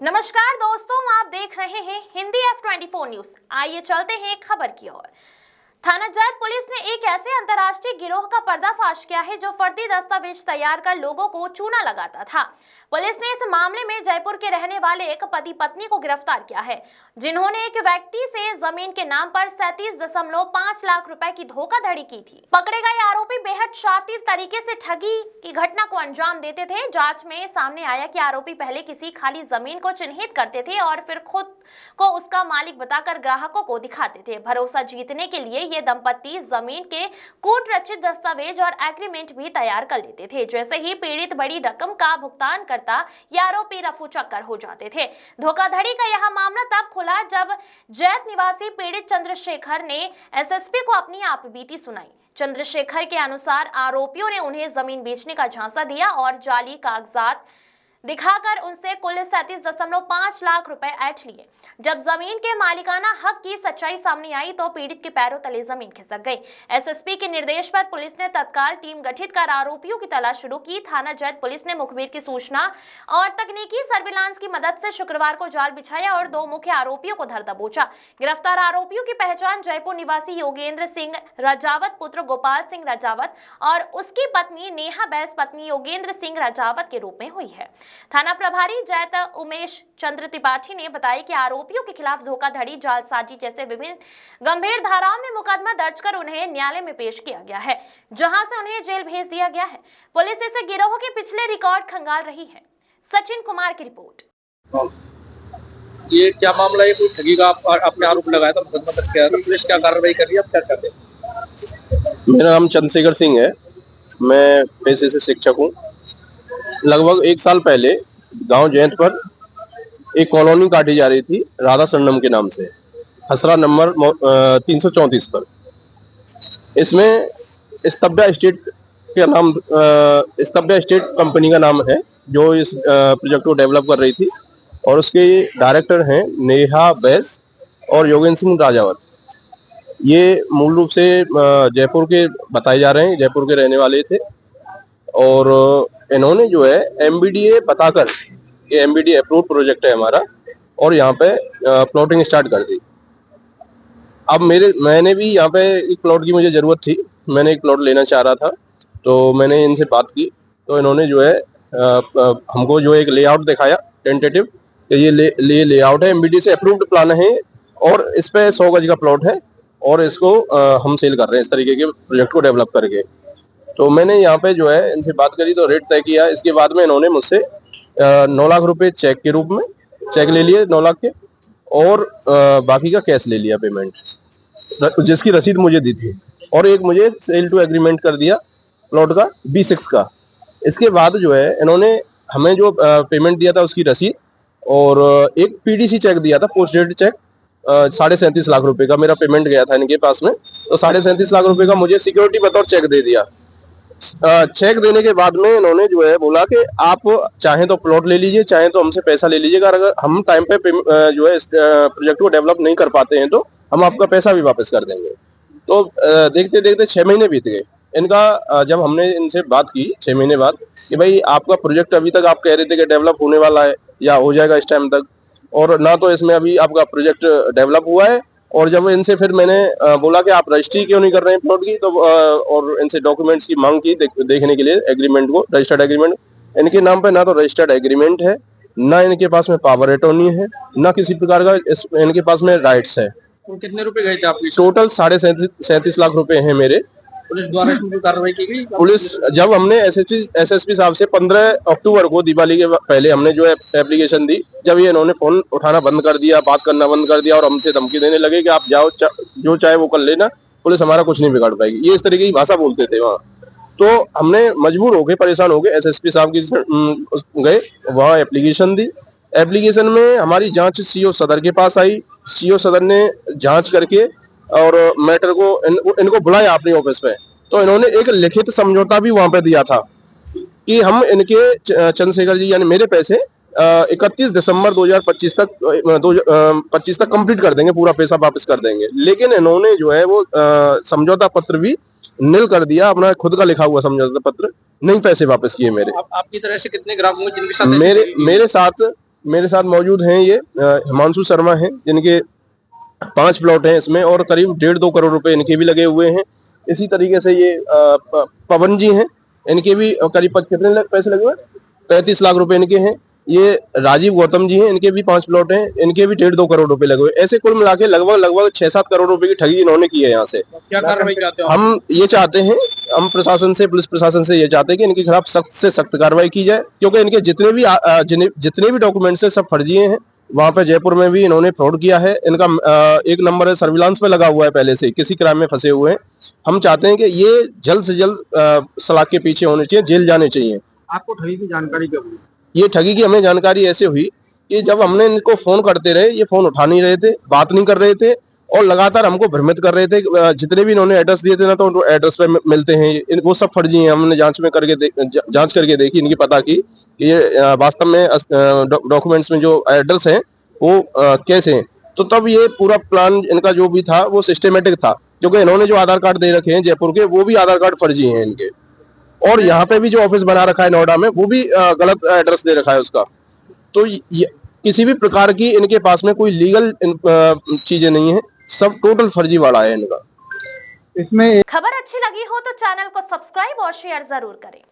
नमस्कार दोस्तों, आप देख रहे हैं हिंदी F24 न्यूज। आइए चलते हैं खबर की ओर। थाना जैत पुलिस ने एक ऐसे अंतर्राष्ट्रीय गिरोह का पर्दाफाश किया है जो फर्जी दस्तावेज तैयार कर लोगों को चूना लगाता था। पुलिस ने इस मामले में जयपुर के रहने वाले एक पति पत्नी को गिरफ्तार किया है, जिन्होंने एक व्यक्ति से जमीन के नाम पर 37.5 लाख रुपए की धोखाधड़ी की थी। पकड़े गए आरोपी बेहद शातिर तरीके से ठगी की घटना को अंजाम देते थे। जांच में सामने आया कि आरोपी पहले किसी खाली जमीन को चिन्हित करते थे और फिर खुद को उसका मालिक बताकर ग्राहकों को दिखाते थे। भरोसा जीतने के लिए ये दंपत्ति जमीन के कूट रचित दस्तावेज और एग्रीमेंट भी तैयार कर लेते थे। जैसे ही पीड़ित बड़ी रकम का भुगतान करता, ये आरोपी रफू चक्कर हो जाते थे। धोखाधड़ी का यह मामला तब खुला जब जैत निवासी पीड़ित चंद्रशेखर ने एसएसपी को अपनी आपबीती सुनाई। चंद्रशेखर के अनुसार आरोपियों ने उन्हें जमीन बेचने का झांसा दिया और जाली कागजात दिखाकर उनसे कुल 37.5 लाख रुपए ऐंठ लिए। जब जमीन के मालिकाना हक की सच्चाई सामने आई तो पीड़ित के पैरों तले जमीन खिसक गई। एसएसपी के निर्देश पर पुलिस ने तत्काल टीम गठित कर आरोपियों की तलाश शुरू की। थाना जैत पुलिस ने मुखबिर की सूचना और तकनीकी सर्विलांस की मदद से शुक्रवार को जाल बिछाया और 2 मुख्य आरोपियों को धर दबोचा। गिरफ्तार आरोपियों की पहचान जयपुर निवासी योगेंद्र सिंह राजावत पुत्र गोपाल सिंह राजावत और उसकी पत्नी नेहा बैस पत्नी योगेंद्र सिंह राजावत के रूप में हुई है। थाना प्रभारी जैत उमेश चंद्र त्रिपाठी ने बताया कि आरोपियों के खिलाफ धोखाधड़ी, जालसाजी जैसे विभिन्न गंभीर धाराओं में मुकदमा दर्ज कर उन्हें न्यायालय में पेश किया गया है, जहां से उन्हें जेल भेज दिया गया है। पुलिस इस गिरोह के पिछले रिकॉर्ड खंगाल रही है। सचिन कुमार की रिपोर्ट। ये क्या मामला है? कोई ठगी का आपने आरोप लगाया था, मुकदमा दर्ज किया था, पुलिस क्या कार्रवाई कर रही है, आप क्या चाहते हैं? मेरा नाम चंद्रशेखर सिंह है। मैं पेशे से शिक्षक हूँ। लगभग 1 साल पहले गांव जैत पर एक कॉलोनी काटी जा रही थी राधा सरनम के नाम से, खसरा नंबर 334 पर। इसमें स्तब्या स्टेट का नाम, स्तब्या स्टेट कंपनी का नाम है जो इस प्रोजेक्ट को डेवलप कर रही थी और उसके डायरेक्टर हैं नेहा बैस और योगेंद्र सिंह राजावत। ये मूल रूप से जयपुर के बताए जा रहे हैं, जयपुर के रहने वाले थे और इन्होंने जो है एमबीडीए बताकर, ये एमबीडीए अप्रूव्ड प्रोजेक्ट है हमारा, और यहाँ पे प्लॉटिंग स्टार्ट कर दी। अब मैंने भी यहाँ पे एक प्लॉट की मुझे जरूरत थी, मैंने एक प्लॉट लेना चाह रहा था, तो मैंने इनसे बात की तो इन्होंने जो है हमको जो एक लेआउट दिखाया टेंटेटिव, ये लेआउट है, एमबीडीए से अप्रूव्ड प्लान है और इस पे 100 गज का प्लॉट है और इसको हम सेल कर रहे हैं इस तरीके के प्रोजेक्ट को डेवलप करके। तो मैंने यहाँ पे जो है इनसे बात करी तो रेट तय किया। इसके बाद में इन्होंने मुझसे 9 लाख रुपए चेक के रूप में चेक ले लिए 9 लाख के, और बाकी का कैश ले लिया पेमेंट, जिसकी रसीद मुझे दी थी, और एक मुझे सेल टू एग्रीमेंट कर दिया प्लॉट का B6 का। इसके बाद जो है इन्होंने हमें जो पेमेंट दिया था उसकी रसीद और एक PDC चेक दिया था, पोस्ट डेट चेक, 37.5 लाख रुपए का मेरा पेमेंट गया था इनके पास में, तो 37.5 लाख रुपए का मुझे सिक्योरिटी बतौर चेक दे दिया। चेक देने के बाद में इन्होंने जो है बोला कि आप चाहें तो प्लॉट ले लीजिए, चाहें तो हमसे पैसा ले लीजिएगा, अगर हम टाइम पे जो है इस प्रोजेक्ट को डेवलप नहीं कर पाते हैं तो हम आपका पैसा भी वापस कर देंगे। तो देखते देखते 6 महीने बीत गए इनका। जब हमने इनसे बात की 6 महीने बाद कि भाई आपका प्रोजेक्ट अभी तक आप कह रहे थे कि डेवलप होने वाला है या हो जाएगा इस टाइम तक, और ना तो इसमें अभी आपका प्रोजेक्ट डेवलप हुआ है, और जब इनसे फिर मैंने बोला कि आप रजिस्ट्री क्यों नहीं कर रहे हैं प्लॉट की, तो और इनसे डॉक्यूमेंट्स की मांग की देखने के लिए, एग्रीमेंट को, रजिस्टर्ड एग्रीमेंट। इनके नाम पे ना तो रजिस्टर्ड एग्रीमेंट है, ना इनके पास में पावर अटॉर्नी है, ना किसी प्रकार का इनके पास में राइट्स है। तो कितने रुपए गए थे आपके? टोटल 37.5 लाख रुपए हैं मेरे। पुलिस द्वारा इसमें कार्रवाई की गई? पुलिस, जब हमने एसएसपी साहब से 15 अक्टूबर को, दिवाली के पहले हमने जो है एप्लीकेशन दी, जब ये इन्होंने फोन उठाना बंद कर दिया, बात करना बंद कर दिया और हमसे धमकी देने लगे कि आप जाओ, जो चाहे वो कर लेना, पुलिस हमारा कुछ नहीं बिगाड़ पाएगी, ये इस तरीके की भाषा बोलते थे वहाँ। तो हमने मजबूर हो गए, परेशान हो गए, एसएसपी साहब की गए वहाँ, एप्लीकेशन दी। एप्लीकेशन में हमारी जांच सीओ सदर के पास आई। सीओ सदर ने जांच करके और मैटर को इनको बुलाया अपने ऑफिस में, तो इन्होंने एक लिखित समझौता भी वहां पे दिया था कि हम इनके चंद्रशेखर जी यानी मेरे पैसे 31 दिसंबर 2025 तक कंप्लीट कर देंगे, पूरा पैसा वापस कर देंगे। लेकिन इन्होंने जो है वो समझौता पत्र भी नील कर दिया, अपना खुद का लिखा हुआ समझौता पत्र, नहीं पैसे वापस किए मेरे। आपकी तरह से कितने ग्राहक होंगे जिनके साथ? मेरे साथ मेरे साथ मौजूद हैं ये हिमांशु शर्मा हैं, जिनके 5 प्लॉट हैं इसमें और करीब 1.5-2 करोड़ रुपए इनके भी लगे हुए हैं। इसी तरीके से ये पवन जी हैं, इनके भी करीब कितने पैसे लगे हुए हैं, 35 लाख रुपए इनके हैं। ये राजीव गौतम जी हैं, इनके भी 5 प्लॉट हैं, इनके भी 1.5-2 करोड़ रुपए लगे हुए। ऐसे कुल मिला के लगभग 6-7 करोड़ रुपए की ठगी इन्होंने की है यहाँ से। क्या कार्रवाई चाहते हो? हम ये चाहते हैं, हम प्रशासन से, पुलिस प्रशासन से ये चाहते हैं कि इनके खिलाफ सख्त से सख्त कार्रवाई की जाए, क्योंकि इनके जितने भी डॉक्यूमेंट्स है सब फर्जी हैं। वहां पे जयपुर में भी इन्होंने फ्रॉड किया है। इनका एक नंबर है, सर्विलांस पे लगा हुआ है, पहले से किसी क्राइम में फंसे हुए हैं। हम चाहते हैं कि ये जल्द से जल्द सलाख के पीछे होने चाहिए, जेल जाने चाहिए। आपको ठगी की जानकारी कब हुई? ये ठगी की हमें जानकारी ऐसे हुई कि जब हमने इनको फोन करते रहे, ये फोन उठा नहीं रहे थे, बात नहीं कर रहे थे और लगातार हमको भ्रमित कर रहे थे। जितने भी इन्होंने एड्रेस दिए थे ना, तो एड्रेस पे मिलते हैं, वो सब फर्जी हैं। हमने जांच करके देखी, इनकी पता की, ये वास्तव में डॉक्यूमेंट्स में जो एड्रेस हैं वो कैसे हैं। तो तब ये पूरा प्लान इनका जो भी था वो सिस्टमेटिक था, क्योंकि इन्होंने जो आधार कार्ड दे रखे हैं जयपुर के, वो भी आधार कार्ड फर्जी हैं इनके। और यहाँ पे भी जो ऑफिस बना रखा है नोएडा में, वो भी गलत एड्रेस दे रखा है उसका। तो किसी भी प्रकार की इनके पास में कोई लीगल चीजें नहीं है, सब टोटल फर्जी वाला है इनका। इसमें खबर अच्छी लगी हो तो चैनल को सब्सक्राइब और शेयर जरूर करें।